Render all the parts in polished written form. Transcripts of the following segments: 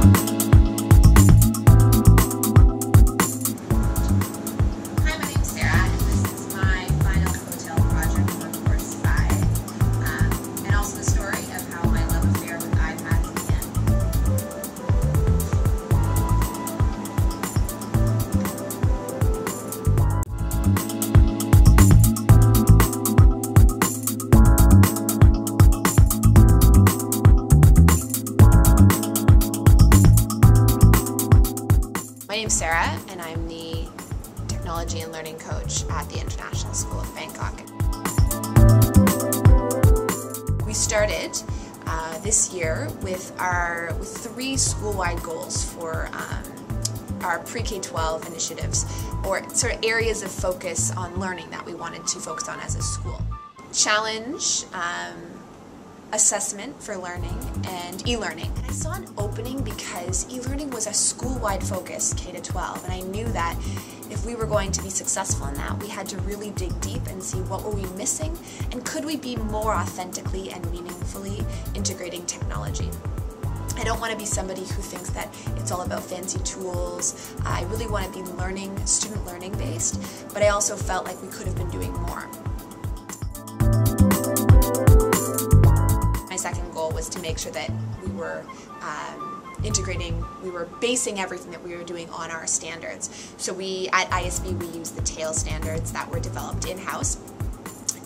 Hi, my name is Sarah, and this is my final COETAIL project for course 5, and also the story of how my love affair with iPads began. My name is Sarah, and I'm the Technology and Learning Coach at the International School of Bangkok. We started this year with 3 school-wide goals for our pre-K-12 initiatives, or sort of areas of focus on learning that we wanted to focus on as a school. Challenge, assessment for learning, and e-learning. I saw an opening because e-learning was a school-wide focus, K-12, and I knew that if we were going to be successful in that, we had to really dig deep and see what were we missing, and could we be more authentically and meaningfully integrating technology. I don't want to be somebody who thinks that it's all about fancy tools. I really want to be student learning based, but I also felt like we could have been doing more. My second goal was to make sure that we were we were basing everything that we were doing on our standards. So at ISB, we use the COETAIL standards that were developed in-house,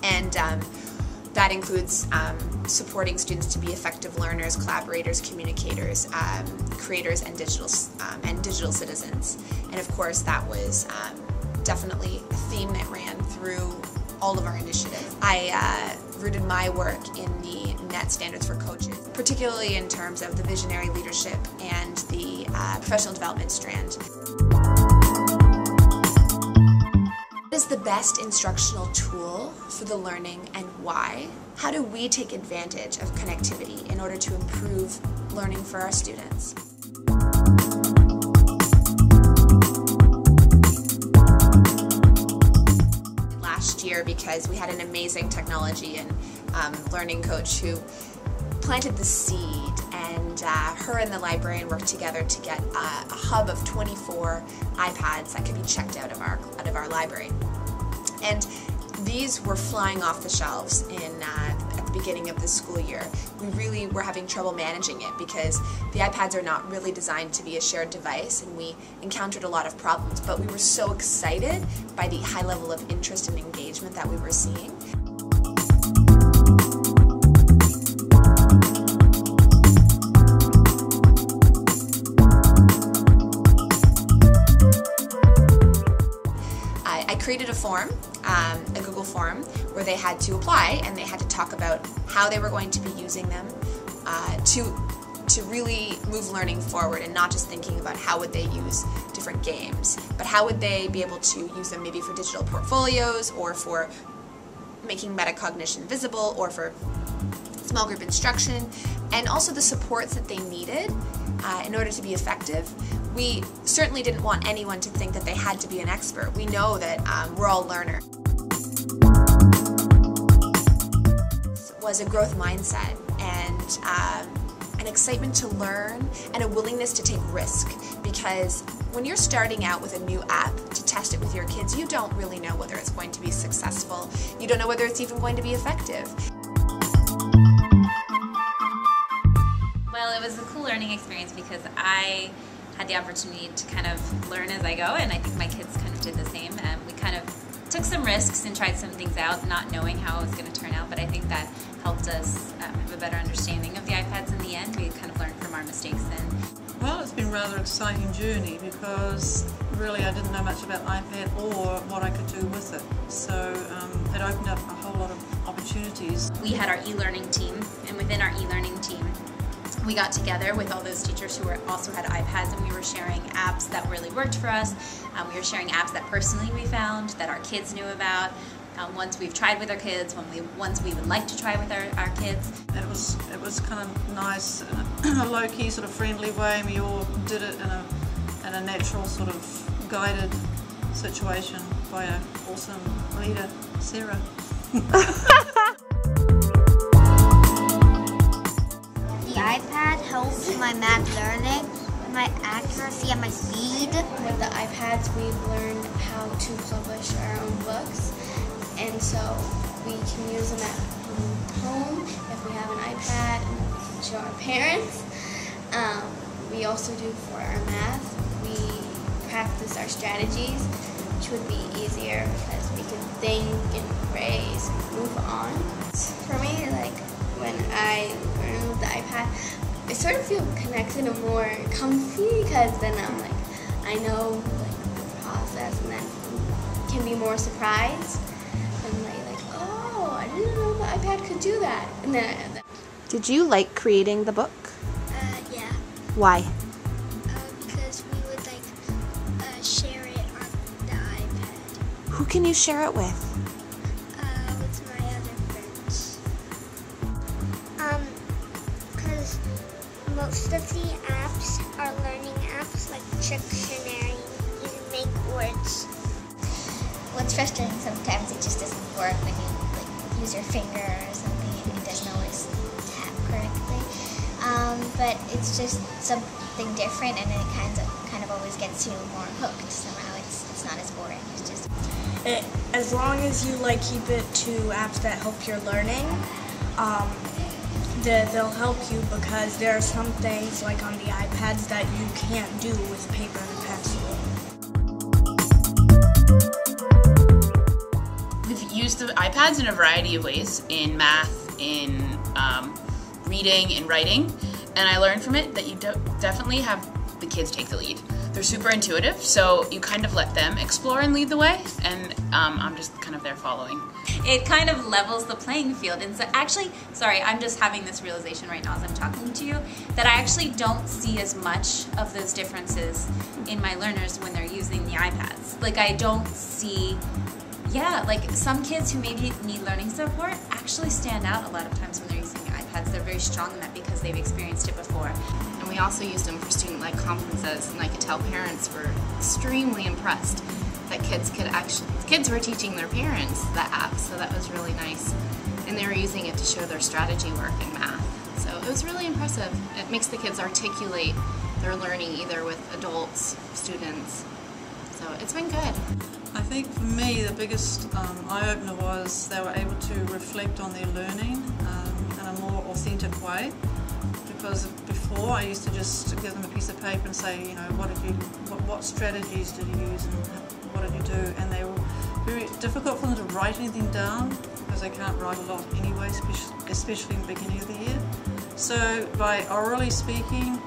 and that includes supporting students to be effective learners, collaborators, communicators, creators, and digital citizens. And of course, that was definitely a theme that ran through all of our initiatives. I rooted my work in the NET standards for coaches, particularly in terms of the visionary leadership and the professional development strand. What is the best instructional tool for the learning, and why? How do we take advantage of connectivity in order to improve learning for our students? Last year, because we had an amazing technology and learning coach who planted the seed, and her and the librarian worked together to get a hub of 24 iPads that could be checked out of our library. And these were flying off the shelves at the beginning of the school year. We really were having trouble managing it because the iPads are not really designed to be a shared device, and we encountered a lot of problems. But we were so excited by the high level of interest and engagement that we were seeing. I created a form, a Google form, where they had to apply and they had to talk about how they were going to be using them to really move learning forward, and not just thinking about how would they use different games, but how would they be able to use them maybe for digital portfolios, or for making metacognition visible, or for small group instruction, and also the supports that they needed in order to be effective. We certainly didn't want anyone to think that they had to be an expert. We know that we're all learners. It was a growth mindset, and an excitement to learn, and a willingness to take risk, because when you're starting out with a new app to test it with your kids, you don't really know whether it's going to be successful. You don't know whether it's even going to be effective. Well, it was a cool learning experience because I had the opportunity to kind of learn as I go, and I think my kids kind of did the same. We kind of took some risks and tried some things out, not knowing how it was going to turn out, but I think that helped us have a better understanding of the iPads in the end. We kind of learned from our mistakes then. Well, it's been a rather exciting journey because really I didn't know much about iPad or what I could do with it. So it opened up a whole lot of opportunities. We had our e-learning team, and within our e-learning team, we got together with all those teachers who also had iPads, and we were sharing apps that really worked for us. We were sharing apps that personally we found, that our kids knew about, ones we've tried with our kids, ones we would like to try with our kids. It was kind of nice in a low-key sort of friendly way, and we all did it in a natural sort of guided situation by an awesome leader, Sarah. The iPad helps my math learning my accuracy and my speed. With the iPads, we've learned how to publish our own books, and so we can use them at home if we have an iPad and we can show our parents. We also do for our math. We practice our strategies, which would be easier because we can think and phrase and move on. For me, like when I learn with the iPad, I sort of feel connected and more comfy because then I'm like, I know like the process, and then can be more surprised and like, oh, I didn't know the iPad could do that. And then Did you like creating the book? Yeah, Why? because we would share it on the iPad Who can you share it with? with my other friends. Because most of the apps are learning apps like Dictionary. You can make words. What's frustrating sometimes, it just doesn't work when you use your finger or something. It doesn't always tap correctly. But it's just something different, and it kind of always gets you more hooked somehow. It's not as boring. It's just as long as you keep it to apps that help your learning, they'll help you, because there are some things like on the iPads that you can't do with paper and pencil. We've used the iPads in a variety of ways, in math, in reading, in writing, and I learned from it that you definitely have the kids take the lead. They're super intuitive, so you kind of let them explore and lead the way, and I'm just kind of there following. It kind of levels the playing field. And so actually, sorry, I'm just having this realization right now as I'm talking to you, that I actually don't see as much of those differences in my learners when they're using the iPads. I don't see, some kids who maybe need learning support actually stand out a lot of times when they're using the iPads. They're very strong in that because they've experienced it before. And we also used them for student-led conferences, and I could tell parents were extremely impressed that kids were teaching their parents the app, so that was really nice. And they were using it to show their strategy work in math. So it was really impressive. It makes the kids articulate their learning either with adults, students. So it's been good. I think for me the biggest eye-opener was they were able to reflect on their learning in a more authentic way, because before I used to just give them a piece of paper and say, what strategies did you use and what did you do, and they were very difficult for them to write anything down because they can't write a lot anyway, especially in the beginning of the year. So by orally speaking,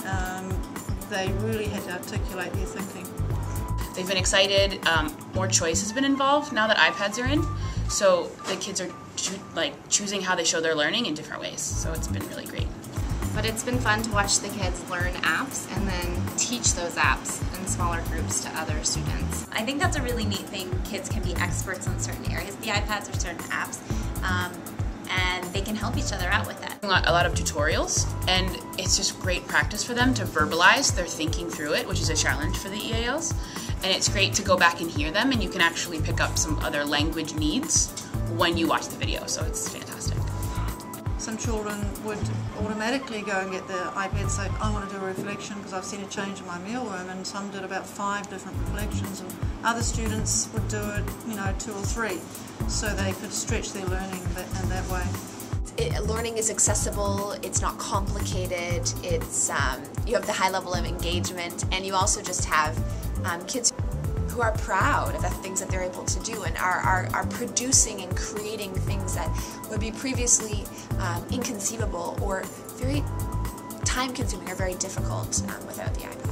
they really had to articulate their thinking. They've been excited. More choice has been involved now that iPads are in, so the kids are choosing how they show their learning in different ways. So it's been really great. But it's been fun to watch the kids learn apps and then teach those apps in smaller groups to other students. I think that's a really neat thing. Kids can be experts on certain areas of the iPads or certain apps, and they can help each other out with that. A lot of tutorials, and it's just great practice for them to verbalize their thinking through it, which is a challenge for the EALs. And it's great to go back and hear them, and you can actually pick up some other language needs when you watch the video, so it's fantastic. Some children would automatically go and get their iPad and say, I want to do a reflection because I've seen a change in my mealworm, and some did about 5 different reflections, and other students would do it, 2 or 3, so they could stretch their learning in that way. Learning is accessible, it's not complicated, it's you have the high level of engagement, and you also just have kids who are proud of the things that they're able to do and are producing and creating things that would be previously inconceivable or very time-consuming or very difficult without the iPad.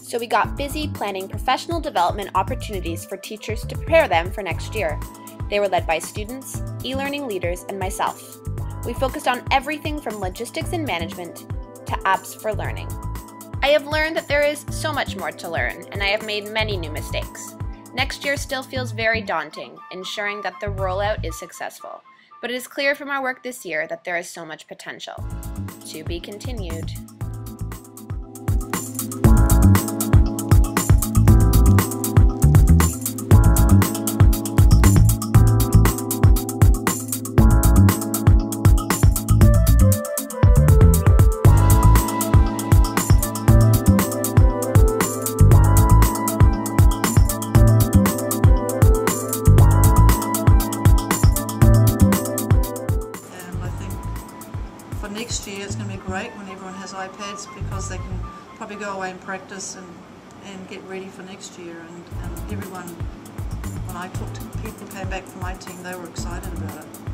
So we got busy planning professional development opportunities for teachers to prepare them for next year. They were led by students, e-learning leaders, and myself. We focused on everything from logistics and management to apps for learning. I have learned that there is so much more to learn, and I have made many new mistakes. Next year still feels very daunting, ensuring that the rollout is successful. But it is clear from our work this year that there is so much potential. To be continued. For next year it's going to be great when everyone has iPads, because they can probably go away and practice and get ready for next year, and everyone, when I talked to people who came back from my team, they were excited about it.